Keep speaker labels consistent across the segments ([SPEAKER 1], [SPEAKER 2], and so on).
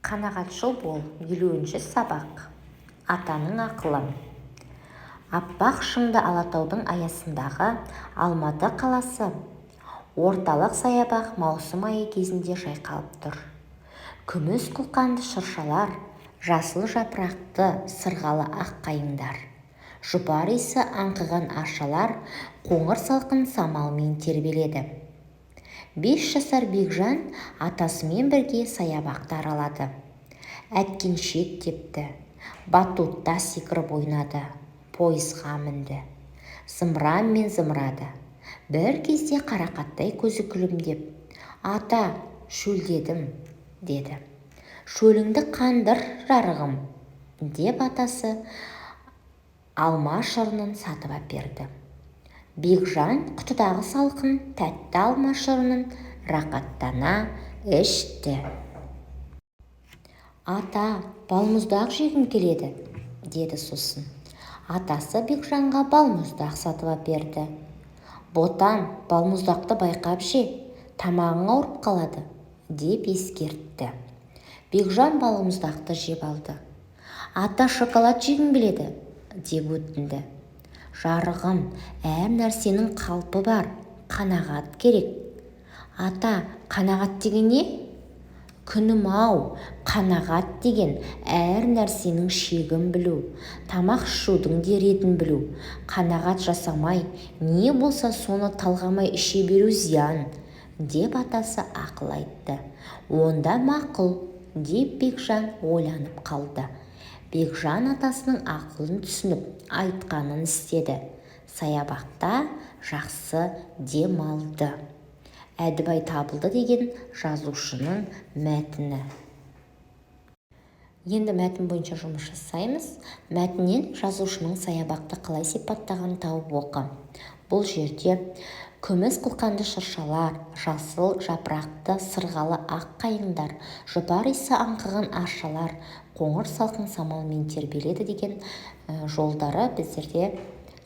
[SPEAKER 1] Қанағатшыл бол, 50-ші сабақ. Атаның ақылы. Аппақ шыңды Алатаудың аясындағы Алматы қаласы орталық саябақ маусым айы кезінде жайқалып тұр. Күміс құлқанды шыршалар, жасыл жапырақты сырғалы ақ қайыңдар, жұпар иісі аңқыған аршалар қоңыр салқын самалмен тербеледі. 5 жасар Бекжан атасымен бірге саябақты аралады. Әткеншек тепті, батутта секіріп ойнады, пойызға мінді. Зымыранмен зымырады. Бір кезде қарақаттай көзі күлімдеп, «Ата, шөлдедім», деді. «Шөліңді қандыр, жарығым», деп атасы алма шырынын сатып әперді. Бекжан құтыдағы салқын тәтті алма шырынын рақаттана ішті. «Ата, балмұздақ жегім келеді», деді сосын. Атасы Бекжанға балмұздақ сатып әперді. «Ботам, балмұздақты байқап же, тамағың ауырып қалады», деп ескертті. Бекжан балмұздақты жеп алды. «Ата, шоколад жегім келеді», деп өтінді. «Жарығым, әр нәрсенің қалпы бар, қанағат керек». «Ата, қанағат деген не?» «Күнім-ау, қанағат деген әр нәрсенің шегін білу, тамақ ішудің де ретін білу, қанағат жасамай, не болса соны талғамай іше беру зиян», деп атасы ақыл айтты. «Онда мақұл», деп Бекжан ойланып қалды. Бекжан атасының ақылын түсініп, айтқанын істеді. Саябақта жақсы демалды. Әдібай табылды деген жазушының мәтіні. Енді мәтін бойынша жұмыс жасаймыз. Мәтіннен жазушының саябақты қалай сипаттағанын тауып оқы. Бұл жерде күміс қылқанды шыршалар, жасыл жапырақты сырғалы ақ қайыңдар, жұпар иісі аңқыған аршалар қоңыр салқын самалмен тербеледі деген жолдары біздерде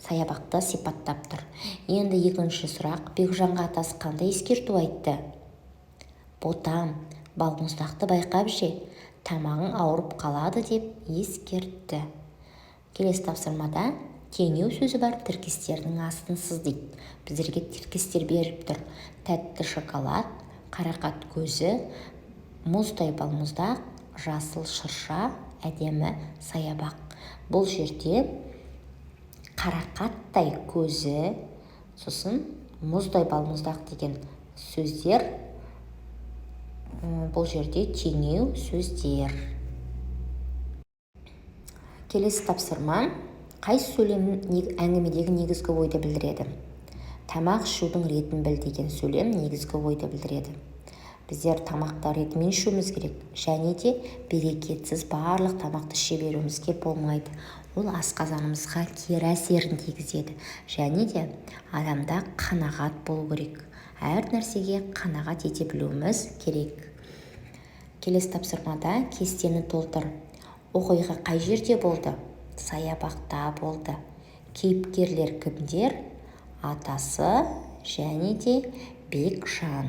[SPEAKER 1] саябақты сипаттап тұр. Енді екінші сұрақ. Бекжанға атасы қандай ескерту айтты? «Ботам, балмұздақты байқап же, тамағың ауырып қалады», деп ескертті. Келесі тапсырмада теңеу сөзі бар тіркестердің астын сыз дейді. Біздерге тіркестер беріп тұр. Тәтті шоколад, қарақат көзі, мұздай балмұздақ, жасыл шырша, әдемі саябақ. Бұл жерде қарақаттай көзі, сосын мұздай балмұздақ деген сөздер, бұл жерде теңеу сөздер. Келесі тапсырма. Қайсы сөйлем әңгімедегі негізгі ойды білдіреді? Тамақ ішудің ретін біл деген сөйлем негізгі ойды білдіреді. Біздер тамақты ретімен ішуіміз керек, және де берекетсіз барлық тамақты іше беруімізге болмайды. Ол асқазанымызға кері әсерін тигізеді, және де адамда қанағат болу керек. Әр нәрсеге қанағат ете білуіміз керек. Келесі тапсырмада кестені толтыр. Оқиға қай жерде болды? Саябақта болды. Кейіпкерлер кімдер? Атасы және де Бекжан.